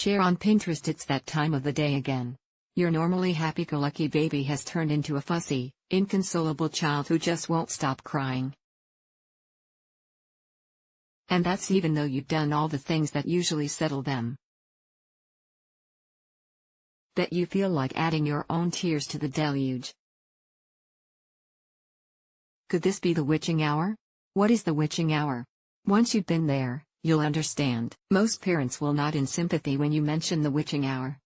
Share on Pinterest. It's that time of the day again. Your normally happy-go-lucky baby has turned into a fussy, inconsolable child who just won't stop crying. And that's even though you've done all the things that usually settle them. Bet you feel like adding your own tears to the deluge. Could this be the witching hour? What is the witching hour? Once you've been there, you'll understand. Most parents will nod in sympathy when you mention the witching hour.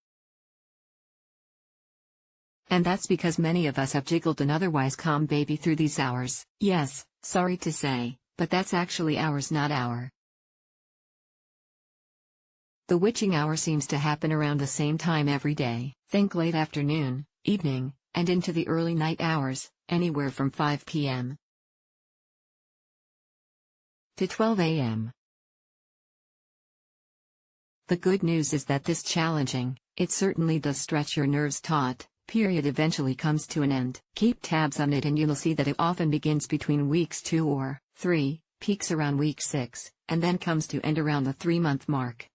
And that's because many of us have jiggled an otherwise calm baby through these hours. Yes, sorry to say, but that's actually ours, not hour. The witching hour seems to happen around the same time every day. Think late afternoon, evening, and into the early night hours, anywhere from 5 p.m. to 12 a.m. The good news is that this challenging, it certainly does stretch your nerves taut, period eventually comes to an end. Keep tabs on it and you'll see that it often begins between weeks 2 or 3, peaks around week 6, and then comes to end around the 3-month mark.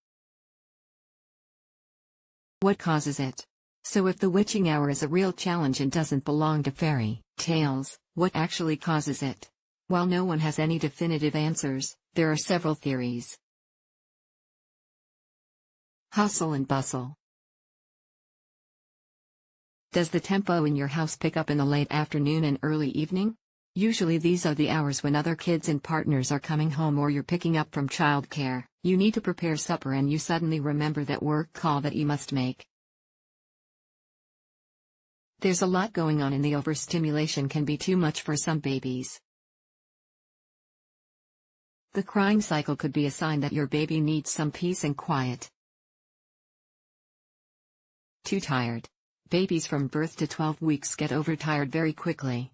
What causes it? So if the witching hour is a real challenge and doesn't belong to fairy tales, what actually causes it? While no one has any definitive answers, there are several theories. Hustle and bustle. Does the tempo in your house pick up in the late afternoon and early evening? Usually these are the hours when other kids and partners are coming home or you're picking up from childcare. You need to prepare supper and you suddenly remember that work call that you must make. There's a lot going on and the overstimulation can be too much for some babies. The crying cycle could be a sign that your baby needs some peace and quiet. Too tired. Babies from birth to 12 weeks get overtired very quickly.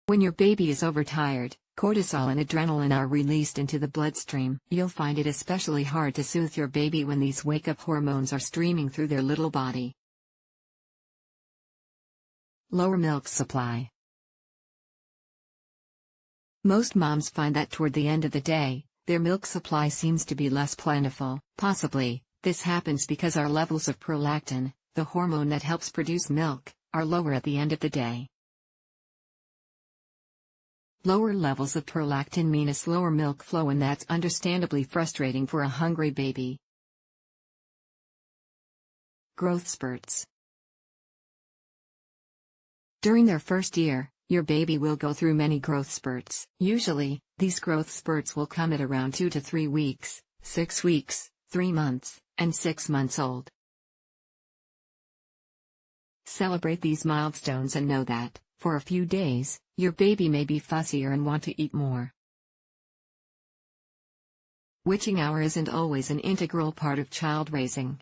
When your baby is overtired, cortisol and adrenaline are released into the bloodstream. You'll find it especially hard to soothe your baby when these wake-up hormones are streaming through their little body. Lower milk supply. Most moms find that toward the end of the day, their milk supply seems to be less plentiful. Possibly, this happens because our levels of prolactin, the hormone that helps produce milk, are lower at the end of the day. Lower levels of prolactin mean a slower milk flow, and that's understandably frustrating for a hungry baby. Growth spurts. During their first year, your baby will go through many growth spurts. Usually, these growth spurts will come at around 2 to 3 weeks, 6 weeks, 3 months, and 6 months old. Celebrate these milestones and know that, for a few days, your baby may be fussier and want to eat more. Witching hour isn't always an integral part of child raising.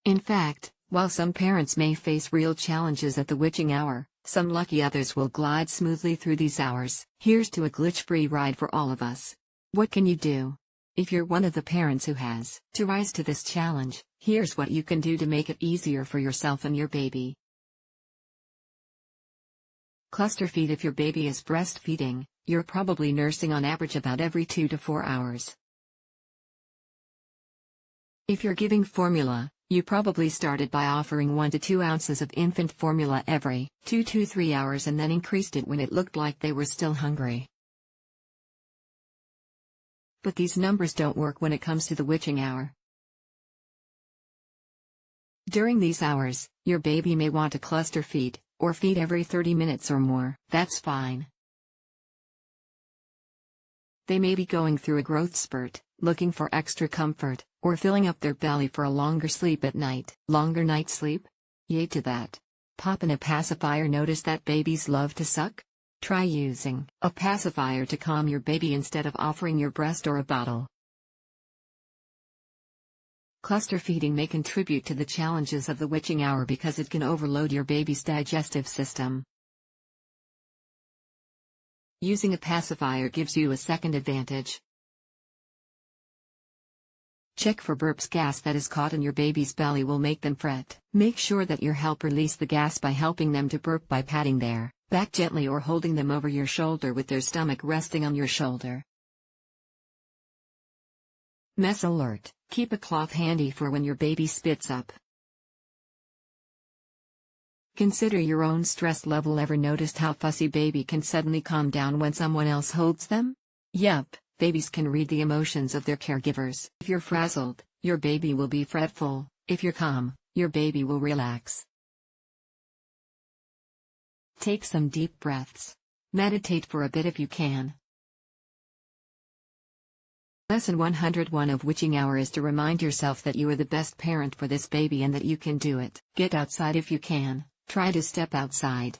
In fact, while some parents may face real challenges at the witching hour, some lucky others will glide smoothly through these hours. Here's to a glitch-free ride for all of us. What can you do? If you're one of the parents who has to rise to this challenge, here's what you can do to make it easier for yourself and your baby. Cluster feed. If your baby is breastfeeding, you're probably nursing on average about every 2 to 4 hours. If you're giving formula, you probably started by offering 1 to 2 ounces of infant formula every 2 to 3 hours and then increased it when it looked like they were still hungry. But these numbers don't work when it comes to the witching hour. During these hours, your baby may want to cluster feed, or feed every 30 minutes or more. That's fine. They may be going through a growth spurt, looking for extra comfort, or filling up their belly for a longer sleep at night. Longer night sleep? Yay to that. Pop in a pacifier. Notice that babies love to suck? Try using a pacifier to calm your baby instead of offering your breast or a bottle. Cluster feeding may contribute to the challenges of the witching hour because it can overload your baby's digestive system. Using a pacifier gives you a second advantage. Check for burps. Gas that is caught in your baby's belly will make them fret. Make sure that you help release the gas by helping them to burp by patting their back gently or holding them over your shoulder with their stomach resting on your shoulder. Mess alert. Keep a cloth handy for when your baby spits up. Consider your own stress level. Ever noticed how fussy baby can suddenly calm down when someone else holds them? Yup, babies can read the emotions of their caregivers. If you're frazzled, your baby will be fretful. If you're calm, your baby will relax. Take some deep breaths. Meditate for a bit if you can. Lesson 101 of Witching Hour is to remind yourself that you are the best parent for this baby and that you can do it. Get outside if you can. Try to step outside.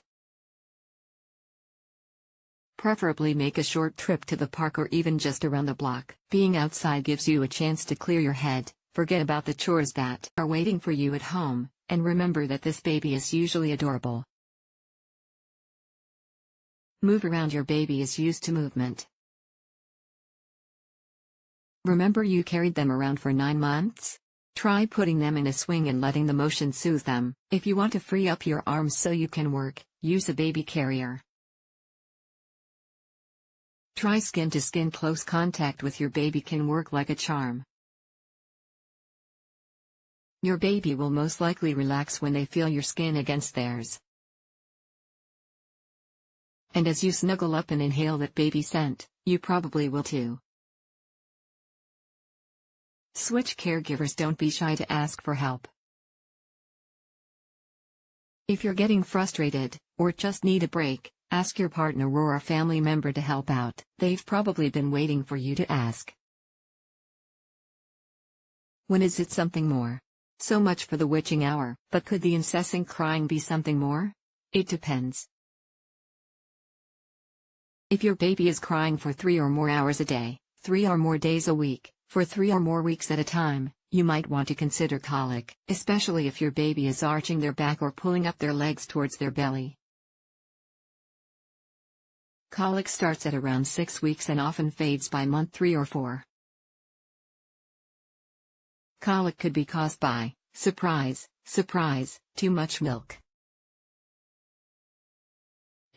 Preferably make a short trip to the park or even just around the block. Being outside gives you a chance to clear your head, forget about the chores that are waiting for you at home, and remember that this baby is usually adorable. Move around. Your baby is used to movement. Remember you carried them around for 9 months? Try putting them in a swing and letting the motion soothe them. If you want to free up your arms so you can work, use a baby carrier. Try skin-to-skin. Close contact with your baby can work like a charm. Your baby will most likely relax when they feel your skin against theirs. And as you snuggle up and inhale that baby scent, you probably will too. Switch caregivers. Don't be shy to ask for help. If you're getting frustrated, or just need a break, ask your partner or a family member to help out. They've probably been waiting for you to ask. When is it something more? So much for the witching hour, but could the incessant crying be something more? It depends. If your baby is crying for 3 or more hours a day, 3 or more days a week, for 3 or more weeks at a time, you might want to consider colic, especially if your baby is arching their back or pulling up their legs towards their belly. Colic starts at around 6 weeks and often fades by month 3 or 4. Colic could be caused by, surprise, too much milk.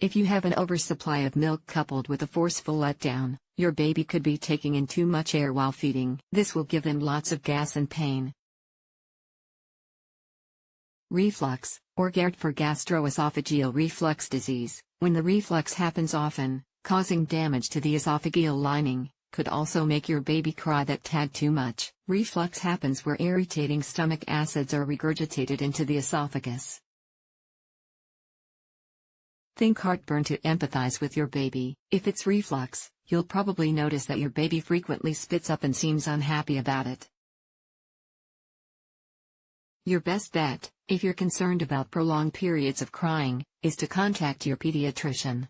If you have an oversupply of milk coupled with a forceful letdown, your baby could be taking in too much air while feeding. This will give them lots of gas and pain. Reflux, or GERD for gastroesophageal reflux disease, when the reflux happens often, causing damage to the esophageal lining, could also make your baby cry that tad too much. Reflux happens where irritating stomach acids are regurgitated into the esophagus. Think heartburn to empathize with your baby. If it's reflux, you'll probably notice that your baby frequently spits up and seems unhappy about it. Your best bet, if you're concerned about prolonged periods of crying, is to contact your pediatrician.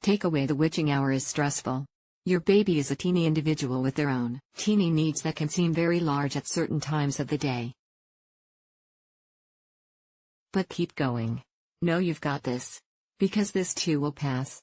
Takeaway: the witching hour is stressful. Your baby is a teeny individual with their own teeny needs that can seem very large at certain times of the day. But keep going. Know you've got this. Because this too will pass.